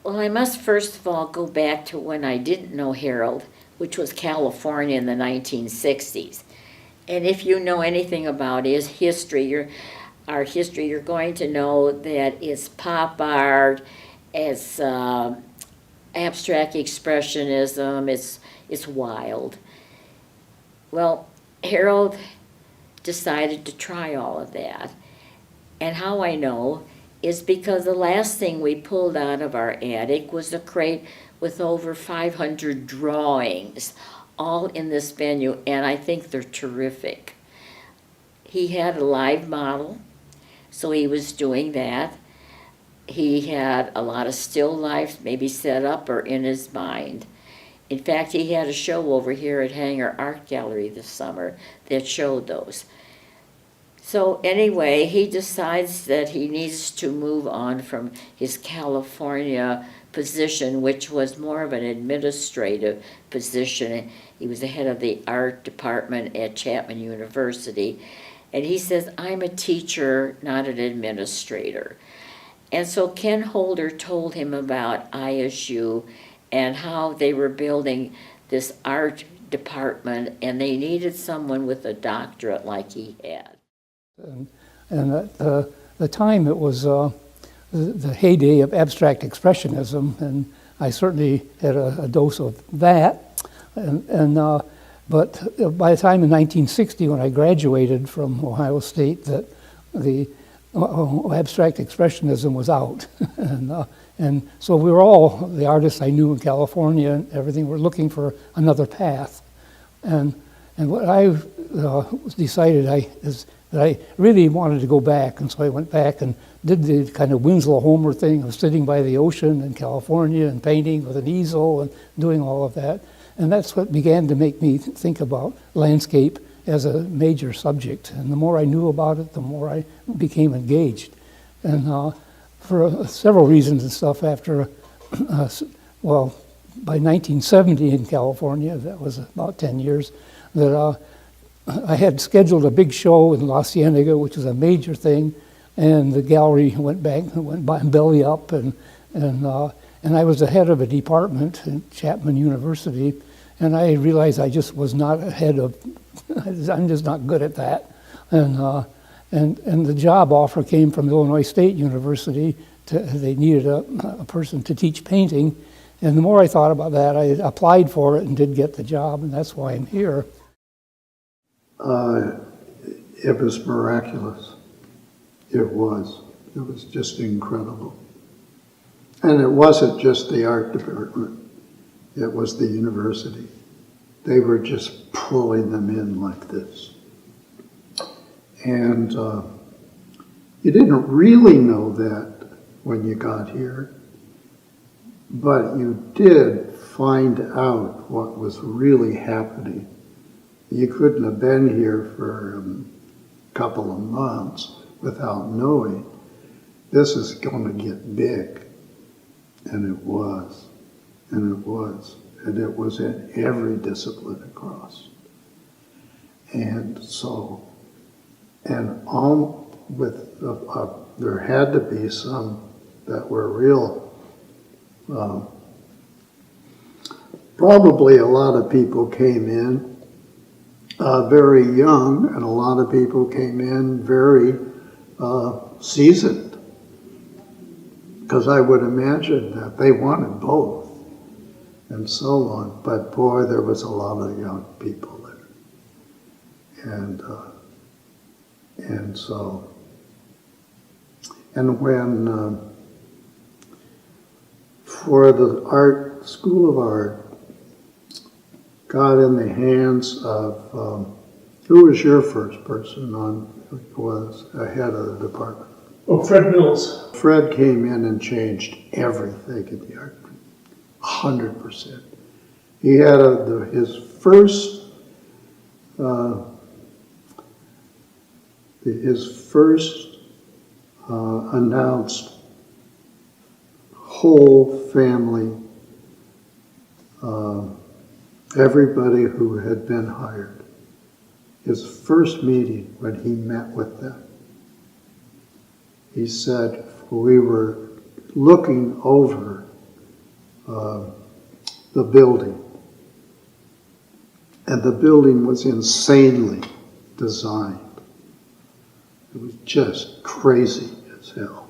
Well, I must first of all go back to when I didn't know Harold, which was California in the 1960s. And if you know anything about his history, our history, you're going to know that it's pop art, it's abstract expressionism, it's wild. Well, Harold decided to try all of that. And how I know is because the last thing we pulled out of our attic was a crate with over 500 drawings, all in this venue, and I think they're terrific. He had a live model, so he was doing that. He had a lot of still lifes maybe set up or in his mind. In fact, he had a show over here at Hanger Art Gallery this summer that showed those. So anyway, he decides that he needs to move on from his California position, which was more of an administrative position. He was the head of the art department at Chapman University. And he says, I'm a teacher, not an administrator. And so Ken Holder told him about ISU and how they were building this art department and they needed someone with a doctorate like he had. And at the time it was the heyday of abstract expressionism, and I certainly had a dose of that. But by the time in 1960, when I graduated from Ohio State, that the abstract expressionism was out. And so we were all, the artists I knew in California and everything, were looking for another path. And what I decided is that I really wanted to go back, and so I went back and did the kind of Winslow Homer thing of sitting by the ocean in California and painting with an easel and doing all of that. And that's what began to make me think about landscape as a major subject. And the more I knew about it, the more I became engaged. And for several reasons and stuff, after, well, by 1970 in California, that was about 10 years, that I had scheduled a big show in La Cienega, which was a major thing, and the gallery went belly up, and I was the head of a department at Chapman University, and I realized I just was not ahead of, I'm just not good at that, and the job offer came from Illinois State University. They needed a person to teach painting, and the more I thought about that, I applied for it and did get the job, and that's why I'm here. It was miraculous. It was just incredible. And it wasn't just the art department, it was the university. They were just pulling them in like this. And you didn't really know that when you got here, but you did find out what was really happening. You couldn't have been here for a couple of months without knowing this is going to get big. And it was. And it was. And it was in every discipline across. And so, and all with, there had to be some that were real. Probably a lot of people came in very young, and a lot of people came in very seasoned, because I would imagine that they wanted both and so on. But boy, there was a lot of young people there, and so, and when for the art school of art got in the hands of, who was your first person on, who was ahead of the department? Oh, Fred Mills. Fred came in and changed everything in the art, 100%. He had his first announced whole family, everybody who had been hired. His first meeting when he met with them, he said, we were looking over uh, the building. And the building was insanely designed. It was just crazy as hell.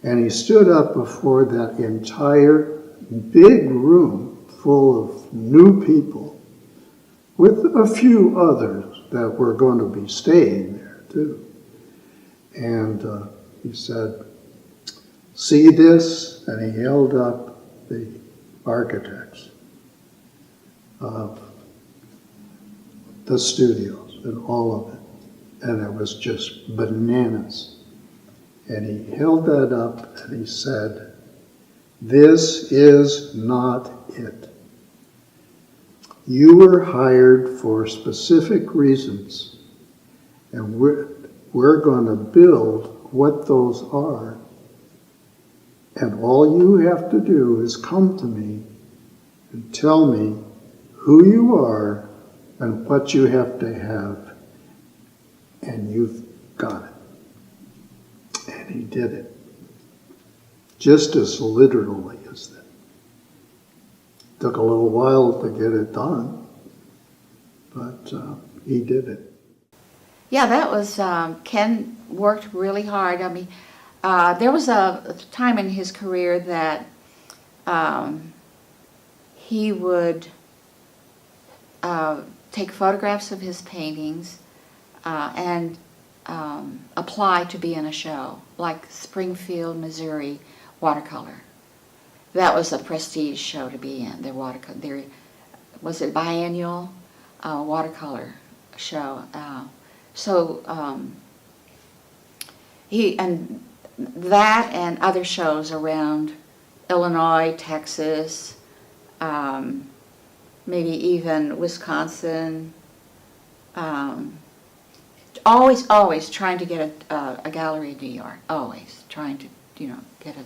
And he stood up before that entire big room full of new people, with a few others that were going to be staying there too. And he said, "See this?" And he held up the architects of the studios and all of it. And it was just bananas. And he held that up and he said, "This is not it. You were hired for specific reasons, and we're going to build what those are. And all you have to do is come to me and tell me who you are and what you have to have, and you've got it." And he did it, just as literally as that. Took a little while to get it done, but he did it. Yeah, that was, Ken worked really hard. I mean, there was a time in his career that he would take photographs of his paintings and apply to be in a show, like Springfield, Missouri watercolor. That was a prestige show to be in. Their was it biennial watercolor show. He and that and other shows around Illinois, Texas, maybe even Wisconsin. Always trying to get a gallery in New York. Always trying to, get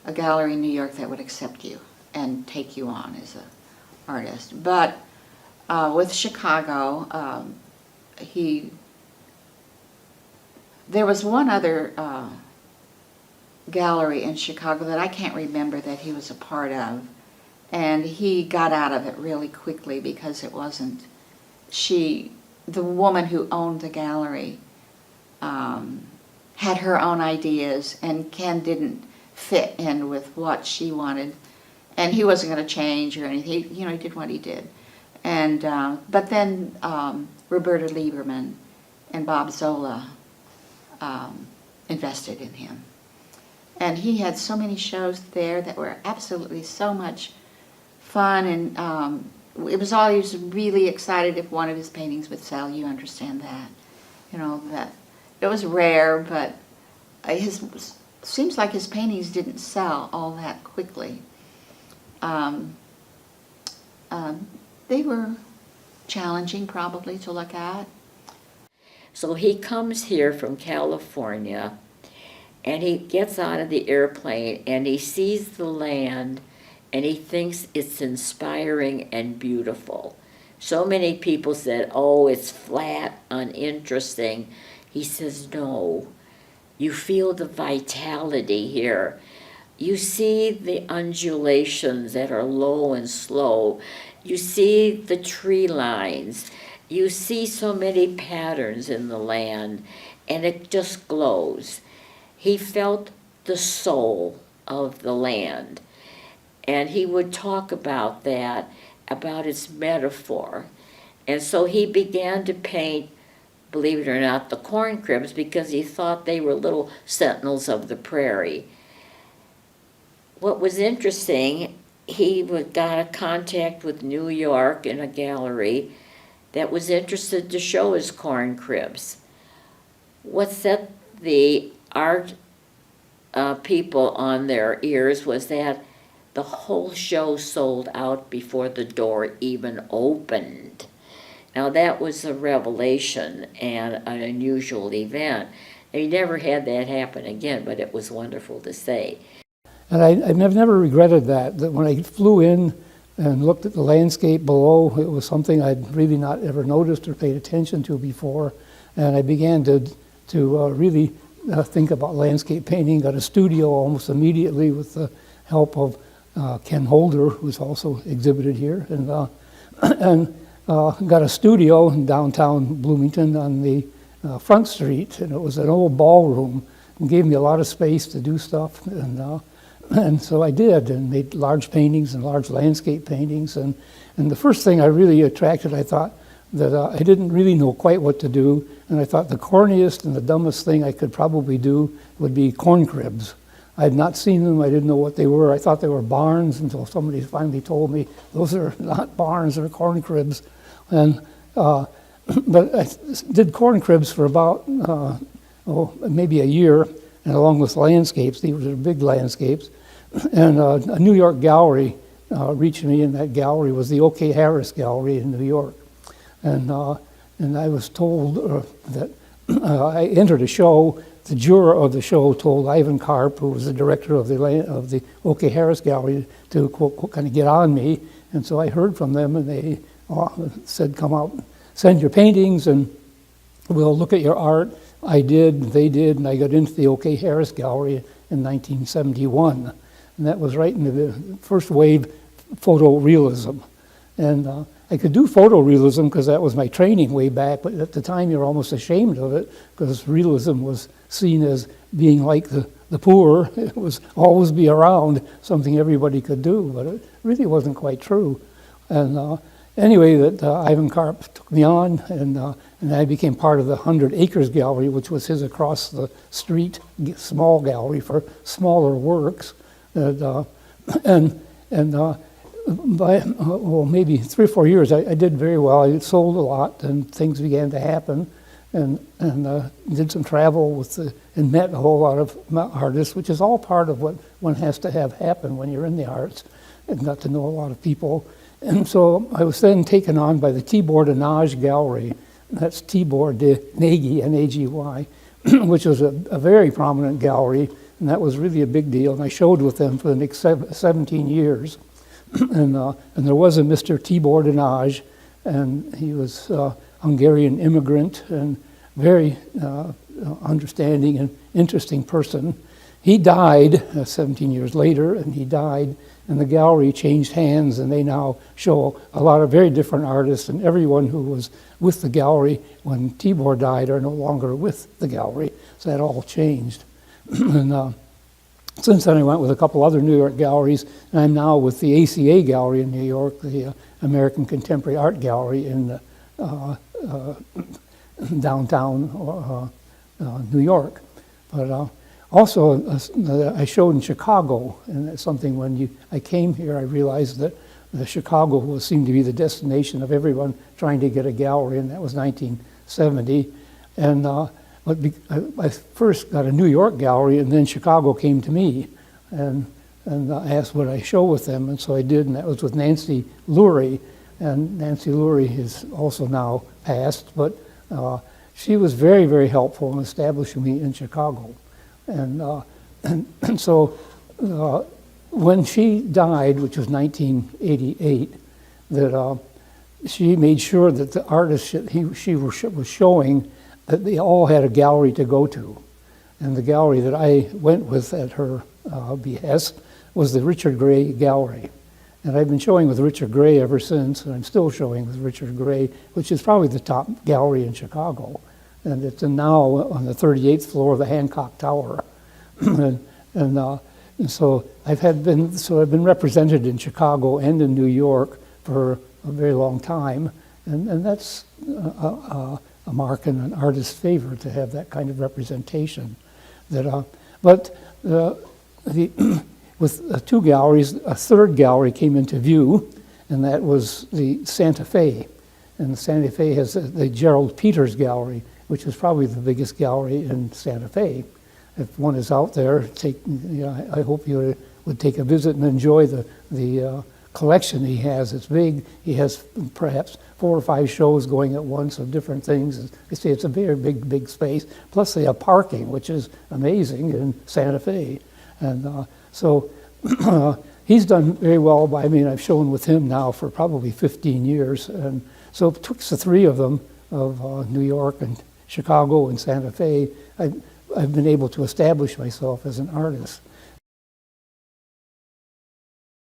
a gallery in New York that would accept you and take you on as an artist. But with Chicago, there was one other gallery in Chicago that I can't remember that he was a part of, and he got out of it really quickly because it wasn't, the woman who owned the gallery had her own ideas, and Ken didn't fit in with what she wanted, and he wasn't going to change or anything. He did what he did. And but then Roberta Lieberman and Bob Zola invested in him, and he had so many shows there that were absolutely so much fun, and it was always really excited if one of his paintings would sell. You understand that, that it was rare, but seems like his paintings didn't sell all that quickly. They were challenging probably to look at. So he comes here from California, and he gets out of the airplane and he sees the land and he thinks it's inspiring and beautiful. So many people said, "Oh, it's flat, uninteresting." He says, "No, you feel the vitality here. You see the undulations that are low and slow. You see the tree lines. You see so many patterns in the land, and it just glows." He felt the soul of the land, and he would talk about that, about its metaphor. And so he began to paint, believe it or not, the corn cribs, because he thought they were little sentinels of the prairie. What was interesting, he got a contact with New York in a gallery that was interested to show his corn cribs. What set the art people on their ears was that the whole show sold out before the door even opened. Now that was a revelation and an unusual event. And he never had that happen again, but it was wonderful to say. And I've never regretted that when I flew in and looked at the landscape below, it was something I'd really not ever noticed or paid attention to before. And I began to really think about landscape painting, got a studio almost immediately with the help of Ken Holder, who's also exhibited here, and got a studio in downtown Bloomington on the Front Street, and it was an old ballroom, and gave me a lot of space to do stuff, and so I did, and made large paintings and large landscape paintings, and the first thing I really attracted, I thought that I didn't really know quite what to do, and I thought the corniest and the dumbest thing I could probably do would be corn cribs. I had not seen them, I didn't know what they were. I thought they were barns until somebody finally told me, those are not barns, they're corn cribs. And, but I did corn cribs for about, maybe a year, and along with landscapes, these were big landscapes. And a New York gallery reached me, and that gallery was the O.K. Harris Gallery in New York. And I was told that I entered a show. The juror of the show told Ivan Karp, who was the director of the O.K. Harris Gallery, to quote, kind of get on me. And so I heard from them, and they said, come out, send your paintings, and we'll look at your art. I did, they did, and I got into the O.K. Harris Gallery in 1971. And that was right in the first wave photorealism. And I could do photorealism because that was my training way back, but at the time you're almost ashamed of it because realism was seen as being like the poor. It was always be around, something everybody could do, but it really wasn't quite true. And anyway, that Ivan Karp took me on, and I became part of the 100 Acres Gallery, which was his across the street small gallery for smaller works. By maybe 3 or 4 years, I did very well. I sold a lot, and things began to happen, and did some travel and met a whole lot of artists, which is all part of what one has to have happen when you're in the arts, and got to know a lot of people. And so I was then taken on by the Tibor de Nagy Gallery. That's Tibor de Nagy, N-A-G-Y, which was a very prominent gallery, and that was really a big deal. And I showed with them for the next 17 years. And there was a Mr. Tibor de Nagy, and he was a Hungarian immigrant and very understanding and interesting person. He died 17 years later, and he died, and the gallery changed hands, and they now show a lot of very different artists, and everyone who was with the gallery when Tibor died are no longer with the gallery, so that all changed. And since then I went with a couple other New York galleries, and I'm now with the ACA Gallery in New York, the American Contemporary Art Gallery in downtown New York. But also I showed in Chicago, and it's something when I came here I realized that Chicago seemed to be the destination of everyone trying to get a gallery, and that was 1970. And I first got a New York gallery, and then Chicago came to me, and I asked would I show with them, and so I did, and that was with Nancy Lurie, and Nancy Lurie is also now passed, but she was very, very helpful in establishing me in Chicago, and so when she died, which was 1988, that she made sure that the artists she was showing, that they all had a gallery to go to. And the gallery that I went with at her behest was the Richard Gray Gallery. And I've been showing with Richard Gray ever since, and I'm still showing with Richard Gray, which is probably the top gallery in Chicago. And it's now on the 38th floor of the Hancock Tower. and so I've been represented in Chicago and in New York for a very long time. And that's a mark in an artist's favor to have that kind of representation. With two galleries, a third gallery came into view, and that was the Santa Fe. And the Santa Fe has the Gerald Peters Gallery, which is probably the biggest gallery in Santa Fe. If one is out there, I hope you would take a visit and enjoy the collection he has. It's big. He has perhaps 4 or 5 shows going at once of different things. I say it's a very big space. Plus they have parking, which is amazing in Santa Fe. And so he's done very well. I've shown with him now for probably 15 years. And so it took the 3 of them, of New York and Chicago and Santa Fe, I've been able to establish myself as an artist.